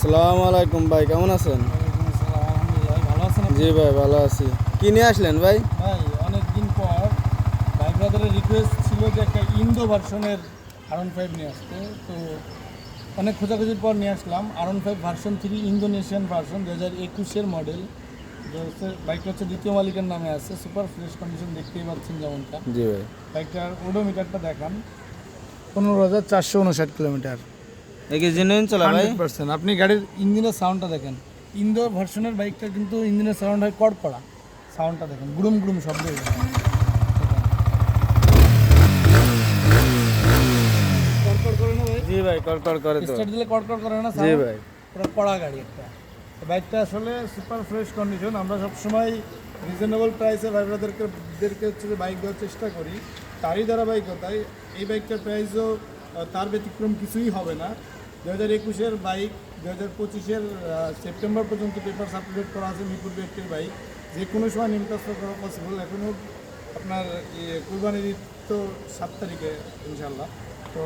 আসসালামু আলাইকুম ভাই, কেমন আছেন? আলহামদুলিল্লাহ ভালো আছেন আপনি? জি ভাই, ভালো আছি। কি নিয়ে আসলেন ভাই? ভাই অনেক দিন পর ভাই ব্রাদারের রিকোয়েস্ট ছিল যে একটা ইন্দো ভার্সনের R15 নিয়ে আসতে, তো অনেক খোঁজাখুঁজির পর নিয়ে আসলাম R15 ভার্সন 3 ইন্দোনেশিয়ান ভার্সন 2021-এর মডেল। বাইকটা হচ্ছে দ্বিতীয় মালিকের নামে আছে, সুপার ফ্রেশ কন্ডিশন, দেখতেই পাচ্ছেন যেমনটা। জি ভাই। বাইকটার ওডোমিটারটা দেখান, 15,459 কিলোমিটার, এই কি জেনুইন চলা ভাই? 100%। আপনি গাড়ির ইঞ্জিনের সাউন্ডটা দেখেন, ইন্দো ভার্সনের বাইকটা কিন্তু ইঞ্জিনের সাউন্ড হয় কড়কড়া, সাউন্ডটা দেখেন, গুড়ুম গুড়ুম শব্দ হয়। কড়কড় করে না ভাই? জি ভাই, কড়কড় করে তো। স্টার্ট দিলে কড়কড় করে না জি sound? ভাই। পুরো কড়া গাড়ি একটা। তো বাইকটা আসলে সুপার ফ্রেশ কন্ডিশন। আমরা সবসময় রিজনেবল প্রাইসে ভাই ব্রাদারদেরকে হচ্ছে যে বাইক দেওয়ার চেষ্টা করি, তারই ধারাবাহিকতায় এই বাইকটার প্রাইসও তার ব্যতিক্রম কিছুই হবে না। 2021-এর বাইক, 2025-এর সেপ্টেম্বর পর্যন্ত পেপার আপডেট করা আছে। মিরপুর বিআরটির বাইক, যে কোনো সময় নিম ট্রান্সফার করা পসিবল। এখনও আপনার কুরবানির ঈদ তো 7 তারিখে ইনশাল্লাহ, তো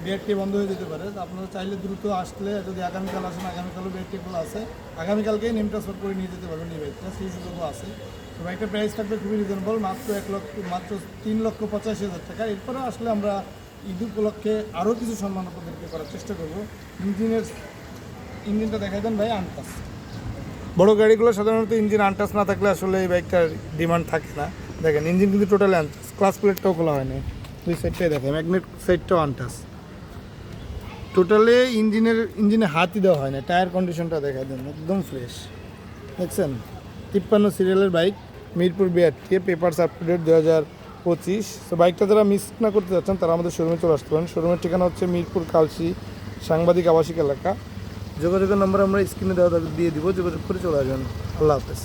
বিআরটি বন্ধ হয়ে যেতে পারে। তো আপনারা চাইলে দ্রুত আসলে, যদি আগামীকাল আসেন, আগামীকালও বিআরটি খোলা আছে, আগামীকালকেই নেম ট্রান্সফার করে নিয়ে যেতে পারবেন এই বাইকটা, সেই সুযোগও আছে। তো বাইকটার প্রাইস থাকবে খুবই রিজনেবল, মাত্র 3,85,000 টাকা। এরপরেও আসলে আমরা ঈদ উপলক্ষে আরও কিছু সম্মান আপনাদেরকে করার চেষ্টা করবো। ইঞ্জিনটা দেখাই দেন ভাই, আনটাস। বড় গাড়িগুলো সাধারণত ইঞ্জিন আনটাস না থাকলে আসলে এই বাইকটার ডিমান্ড থাকে না। দেখেন ইঞ্জিন কিন্তু টোটালি আনটাস, ক্লাস প্লেটটাও খোলা হয়নি, দুই সাইডটাই দেখেন, ম্যাগনেট সাইডটাও আনটাস, টোটালি ইঞ্জিনে হাতই দেওয়া হয় না। টায়ার কন্ডিশনটা দেখা দেন, একদম ফ্রেশ, দেখছেন। 53 সিরিয়ালের bike, Mirpur BRT, papers up to date 2025। তো বাইকটা যারা মিস না করতে যাচ্ছেন তারা আমাদের শোরুমে চলে আসতে পারেন। শোরুমের ঠিকানা হচ্ছে মিরপুর কালসি সাংবাদিক আবাসিক এলাকা। যোগাযোগের নম্বর আমরা স্ক্রিনে দেওয়া দিয়ে দিব, যোগাযোগ করে চলে আসবেন। আল্লাহ হাফেজ।